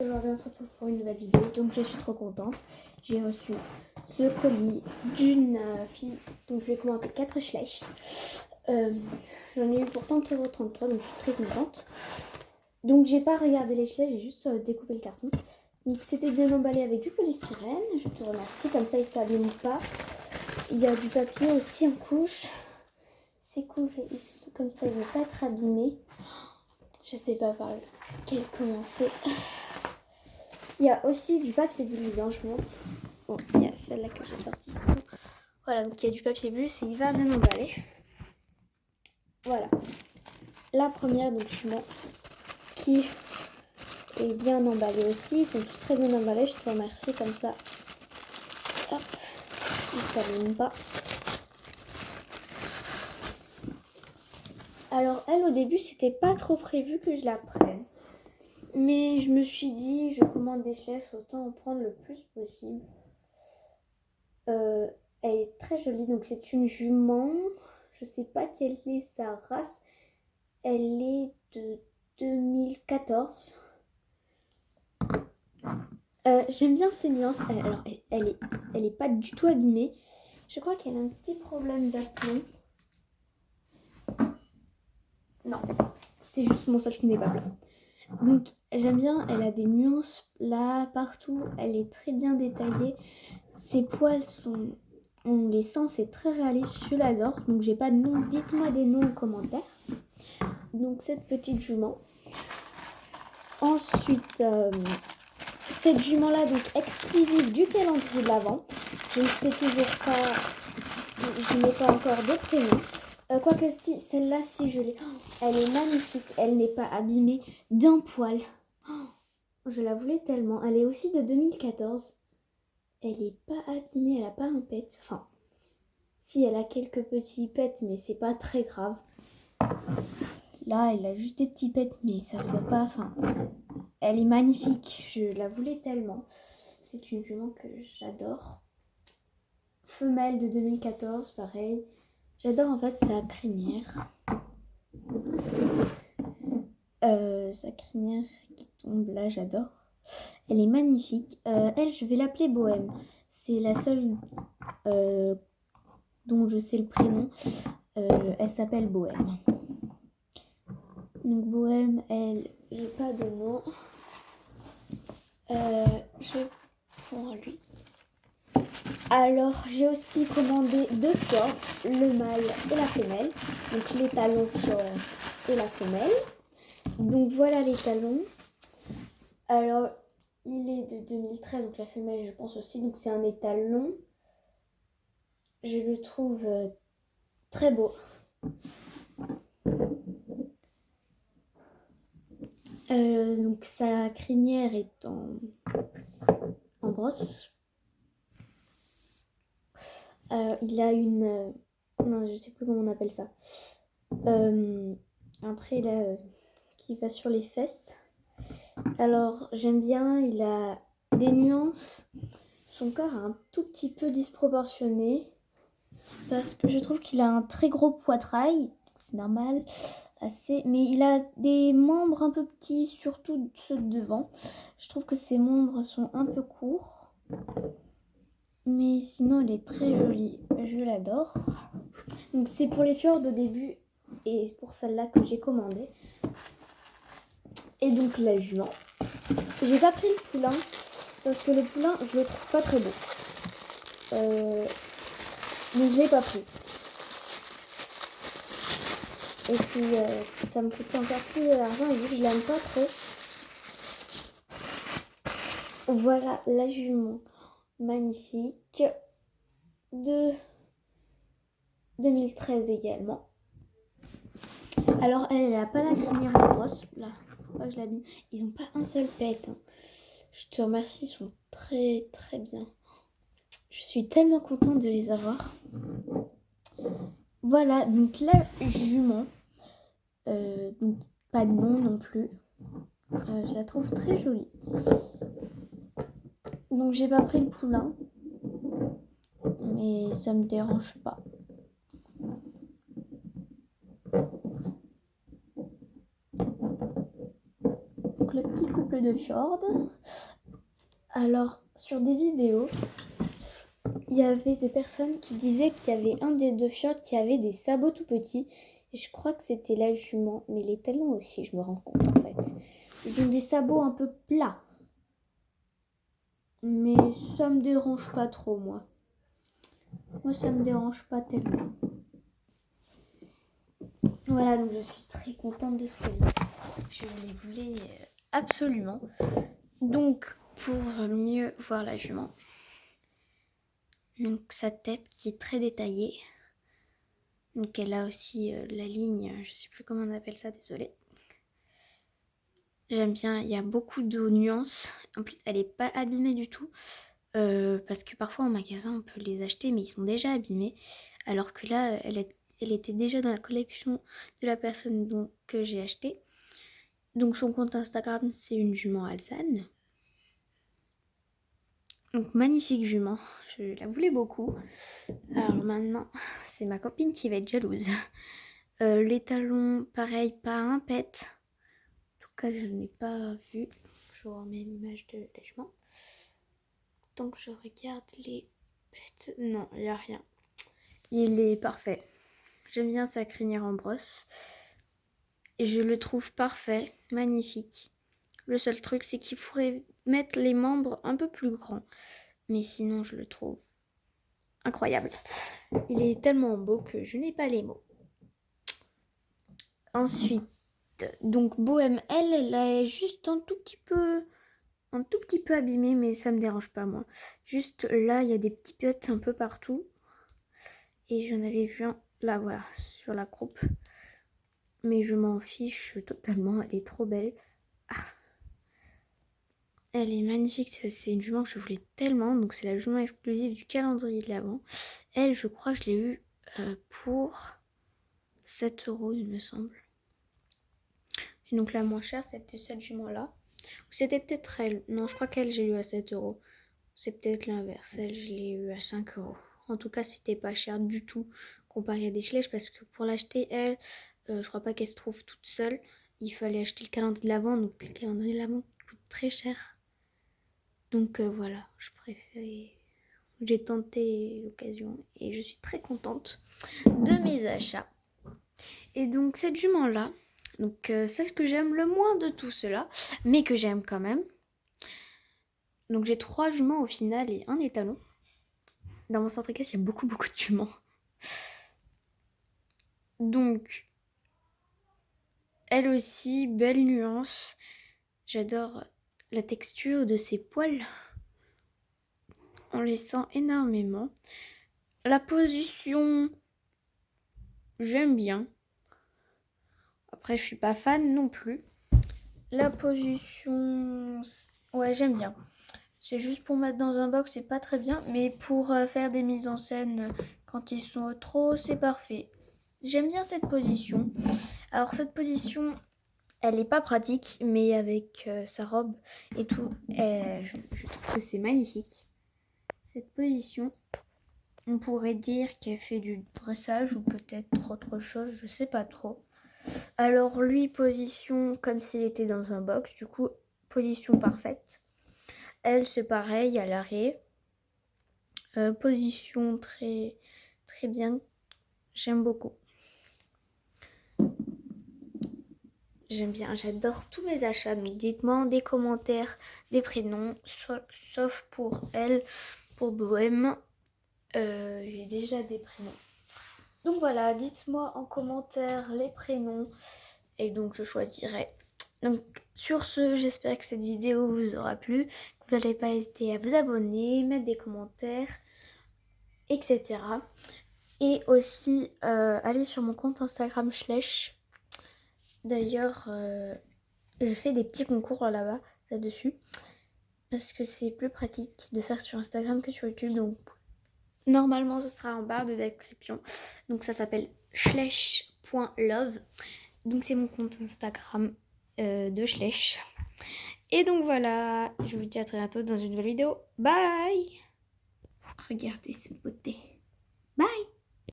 Aujourd'hui on se retrouve pour une nouvelle vidéo, donc je suis trop contente. J'ai reçu ce colis d'une fille, donc je vais commander 4 schleich. J'en ai eu pour 30,33 €, donc je suis très contente. Donc j'ai pas regardé les schleich, j'ai juste découpé le carton. Donc c'était bien emballé avec du polystyrène, je te remercie, comme ça il s'abîme pas. Il y a du papier aussi en couche. C'est cool, comme ça il ne va pas être abîmé. Je sais pas par lequel commencer. Il y a aussi du papier bulle dedans, je montre. Bon, il y a celle-là que j'ai sortie, c'est tout. Voilà, donc il y a du papier bulle, c'est il va bien emballé. Voilà. La première, donc jument, qui est bien emballée aussi. Ils sont tous très bien emballés, je te remercie, comme ça. Hop, ils ne s'abîment pas. Alors elle, au début, c'était pas trop prévu que je la prenne. Mais je me suis dit, je commande des schleich, autant en prendre le plus possible. Elle est très jolie, donc c'est une jument. Je sais pas quelle est sa race. Elle est de 2014. J'aime bien ses nuances. Alors, elle est pas du tout abîmée. Je crois qu'elle a un petit problème d'aplomb. Non, c'est juste mon sol qui n'est pas plat. Donc, j'aime bien. Elle a des nuances là, partout. Elle est très bien détaillée. Ses poils sont... On les sent, c'est très réaliste. Je l'adore. Donc, j'ai pas de nom. Dites-moi des noms en commentaire. Donc, cette petite jument. Ensuite... cette jument-là, donc exclusive du calendrier de l'Avent. Je ne sais toujours pas, je n'ai pas encore de prénom. Quoique si, celle-là, si je l'ai. Oh, elle est magnifique, elle n'est pas abîmée d'un poil. Oh, je la voulais tellement. Elle est aussi de 2014. Elle n'est pas abîmée, elle n'a pas un pet. Enfin, si, elle a quelques petits pets, mais c'est pas très grave. Là, elle a juste des petits pets, mais ça se voit pas. Enfin, elle est magnifique, je la voulais tellement. C'est une jument que j'adore. Femelle de 2014, pareil. J'adore en fait sa crinière. Sa crinière qui tombe là, j'adore. Elle est magnifique. Elle, je vais l'appeler Bohème. C'est la seule dont je sais le prénom. Elle s'appelle Bohème. Donc Bohème, elle, j'ai pas de nom. Je prends lui. Alors, j'ai aussi commandé 2 fois le mâle et la femelle. Donc, les talons et la femelle. Donc, voilà les talons. Alors, il est de 2013, donc la femelle, je pense aussi. Donc, c'est un étalon. Je le trouve très beau. Donc, sa crinière est en brosse. Il a une... non, je sais plus comment on appelle ça. Un trait là qui va sur les fesses. Alors, j'aime bien, il a des nuances. Son corps est un tout petit peu disproportionné. Parce que je trouve qu'il a un très gros poitrail. C'est normal. Assez. Mais il a des membres un peu petits, surtout ceux de devant. Je trouve que ses membres sont un peu courts. Mais sinon, elle est très jolie. Je l'adore. Donc, c'est pour les fjords au début. Et pour celle-là que j'ai commandée. Et donc, la jument. J'ai pas pris le poulain. Parce que le poulain, je le trouve pas très beau. Donc, je l'ai pas pris. Et puis, ça me coûte encore plus d'argent. Et vu que je l'aime pas trop. Voilà la jument magnifique de 2013 également. Alors elle n'a pas la crinière en brosse. Là, faut pas que je l'abîme. Ils n'ont pas un seul pet. Hein. Je te remercie, ils sont très très bien. Je suis tellement contente de les avoir. Voilà, donc la jument. Donc pas de nom non plus. Je la trouve très jolie. Donc j'ai pas pris le poulain. Mais ça me dérange pas. Donc le petit couple couple de fjord. Alors, sur des vidéos, il y avait des personnes qui disaient qu'il y avait un des deux fjords qui avait des sabots tout petits. Et je crois que c'était la jument, mais les talons aussi, je me rends compte en fait. Ils ont des sabots un peu plats. Mais ça me dérange pas trop, moi. Moi, ça me dérange pas tellement. Voilà, donc je suis très contente de ce colis. Je les voulais absolument. Donc, pour mieux voir la jument, donc sa tête qui est très détaillée. Donc elle a aussi la ligne, je sais plus comment on appelle ça, désolée. J'aime bien, il y a beaucoup de nuances. En plus, elle n'est pas abîmée du tout. Parce que parfois en magasin, on peut les acheter, mais ils sont déjà abîmés. Alors que là, elle était déjà dans la collection de la personne que j'ai acheté. Donc son compte Instagram, c'est une jument alezane. Donc magnifique jument, je la voulais beaucoup. Alors maintenant, c'est ma copine qui va être jalouse. Les talons, pareil, pas un pet. En tout cas, je n'ai pas vu. Je vous remets l'image de la jument. Donc je regarde les pets. Non, il n'y a rien. Il est parfait. J'aime bien sa crinière en brosse. Et je le trouve parfait, magnifique. Le seul truc, c'est qu'il faudrait mettre les membres un peu plus grands. Mais sinon, je le trouve incroyable. Il est tellement beau que je n'ai pas les mots. Ensuite, donc Bohème, elle est juste un tout petit peu abîmée, mais ça me dérange pas, moi. Juste là, il y a des petits pets un peu partout. Et j'en avais vu un, là, voilà, sur la croupe. Mais je m'en fiche totalement, elle est trop belle. Ah. Elle est magnifique, c'est une jument que je voulais tellement. Donc c'est la jument exclusive du calendrier de l'Avent. Elle, je crois que je l'ai eue pour 7 €, il me semble. Et donc la moins chère, c'était cette jument-là. Ou c'était peut-être elle. Non, je crois qu'elle, j'ai eu à 7 €. C'est peut-être l'inverse. Elle, je l'ai eu à 5 €. En tout cas, c'était pas cher du tout comparé à des Schleich, parce que pour l'acheter, elle, je crois pas qu'elle se trouve toute seule. Il fallait acheter le calendrier de l'Avent. Donc le calendrier de l'Avent coûte très cher. Donc voilà, j'ai tenté l'occasion et je suis très contente de mes achats. Et donc cette jument-là, donc celle que j'aime le moins de tout cela, mais que j'aime quand même. Donc j'ai 3 juments au final et un étalon. Dans mon centre équestre, il y a beaucoup de juments. Donc, elle aussi, belle nuance. J'adore la texture de ses poils. On les sent énormément. La position, j'aime bien. Après, je suis pas fan non plus. La position, ouais, j'aime bien. C'est juste pour mettre dans un box, c'est pas très bien. Mais pour faire des mises en scène quand ils sont trop, c'est parfait. J'aime bien cette position. Alors cette position, elle est pas pratique, mais avec sa robe et tout, je trouve que c'est magnifique. Cette position, on pourrait dire qu'elle fait du dressage ou peut-être autre chose, je sais pas trop. Alors lui, position comme s'il était dans un box, du coup, position parfaite. Elle, c'est pareil, à l'arrêt. Position très, très bien. J'aime beaucoup. J'aime bien, j'adore tous mes achats. Donc dites-moi des commentaires, des prénoms, sauf pour elle, pour Bohème. J'ai déjà des prénoms. Donc voilà, dites-moi en commentaire les prénoms et donc je choisirai. Donc sur ce, j'espère que cette vidéo vous aura plu. Vous n'allez pas hésiter à vous abonner, mettre des commentaires, etc. Et aussi aller sur mon compte Instagram Schleich. D'ailleurs, je fais des petits concours là-dessus. Parce que c'est plus pratique de faire sur Instagram que sur YouTube. Donc normalement ce sera en barre de description. Donc ça s'appelle schleich.love. Donc c'est mon compte Instagram de Schleich. Et donc voilà, je vous dis à très bientôt dans une nouvelle vidéo. Bye! Regardez cette beauté.